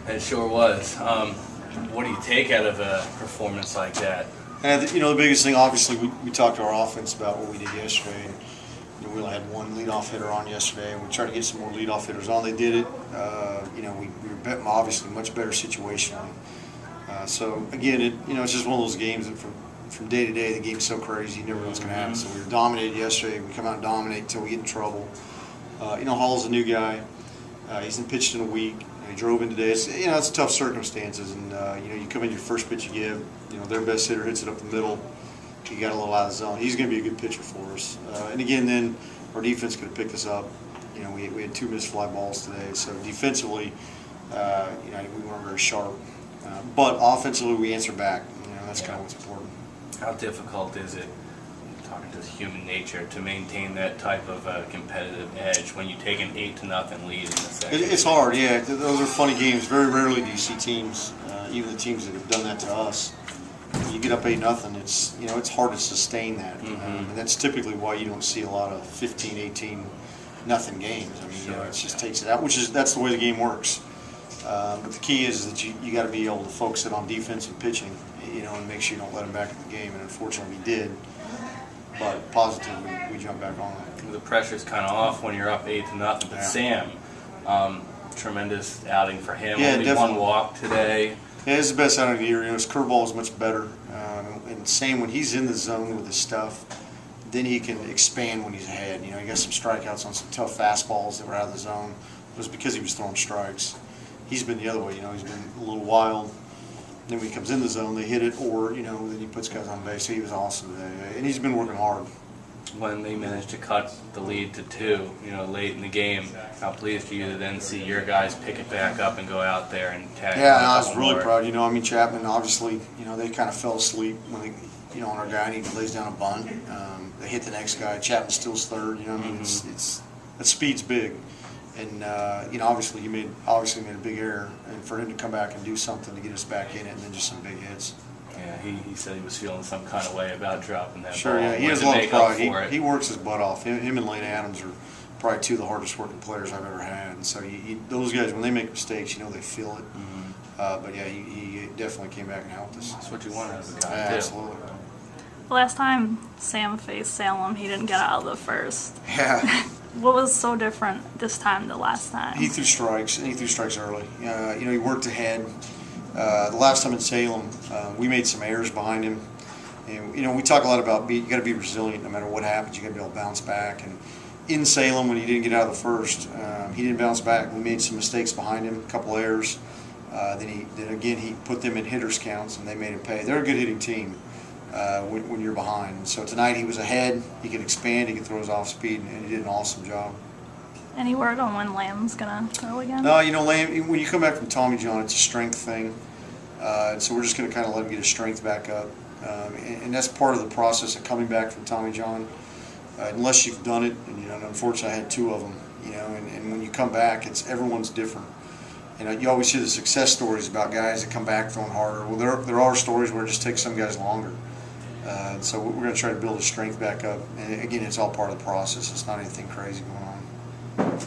It sure was. What do you take out of a performance like that? And the biggest thing, obviously, we talked to our offense about what we did yesterday. And, we only had one leadoff hitter on yesterday, and we tried to get some more leadoff hitters on. They did it. We were obviously much better situationally. So again, it's just one of those games that from day to day, the game's so crazy, you never know what's going to happen. So we were dominated yesterday. We come out and dominate until we get in trouble. Hall's a new guy. He's been pitched in a week. He drove in today. It's tough circumstances, and you come in your first pitch you give. Their best hitter hits it up the middle. He got a little out of the zone. He's going to be a good pitcher for us. And again, then our defense could have picked us up. We had 2 missed fly balls today. So defensively, we weren't very sharp. But offensively, we answered back. That's kind of what's important. How difficult is it, talking to human nature, to maintain that type of competitive edge when you take an 8-0 lead in the second? It's hard, yeah. Those are funny games. Very rarely do you see teams, even the teams that have done that to us. When you get up 8-0, it's hard to sustain that, and that's typically why you don't see a lot of 15, 18-0 games. It just takes it out, that's the way the game works. But the key is that you got to be able to focus it on defense and pitching, and make sure you don't let them back in the game. And unfortunately, we did. But positively, we jumped back on that. The pressure's kind of off when you're up 8-0. But yeah. Sam, tremendous outing for him. Yeah, only definitely. 1 walk today. Yeah, it's the best outing of the year. His curveball is much better. And Sam, when he's in the zone with his stuff, then he can expand when he's ahead. He got some strikeouts on some tough fastballs that were out of the zone. It was because he was throwing strikes. He's been the other way. He's been a little wild. Then when he comes in the zone, they hit it, or then he puts guys on base. So he was awesome today, and he's been working hard. When they managed to cut the lead to 2, late in the game, how pleased are you to then see your guys pick it back up and go out there and tag? Yeah, I was really proud. Chapman, obviously, they kind of fell asleep when they, on our guy, and he lays down a bunt. They hit the next guy. Chapman still's third. It's that speed's big. And obviously he made a big error, and for him to come back and do something to get us back in it, and then just some big hits. Yeah, he said he was feeling some kind of way about dropping that sure, ball. Yeah, he has a lot of pride. He works his butt off. Him and Lane Adams are probably 2 of the hardest working players I've ever had. And so those guys, when they make mistakes, they feel it. But yeah, he definitely came back and helped us. That's what you want out of a guy. Yeah, absolutely. Last time Sam faced Salem, he didn't get out of the first. Yeah. What was so different this time than last time? He threw strikes, and he threw strikes early. He worked ahead. The last time in Salem, we made some errors behind him. And, we talk a lot about you got to be resilient no matter what happens. You got to be able to bounce back. And in Salem, when he didn't get out of the first, he didn't bounce back. We made some mistakes behind him, a couple errors. Then he put them in hitters counts, and they made him pay. They're a good hitting team. When you're behind. So tonight he was ahead, he could expand, he could throw his off speed, and he did an awesome job. Any word on when Lamb's going to throw again? No, Lamb, when you come back from Tommy John, it's a strength thing. So we're just going to kind of let him get his strength back up. And that's part of the process of coming back from Tommy John. Unless you've done it, and unfortunately I had 2 of them, and when you come back, everyone's different. You always hear the success stories about guys that come back throwing harder. Well, there are stories where it just takes some guys longer. So we're going to try to build his strength back up. And again, it's all part of the process. It's not anything crazy going on.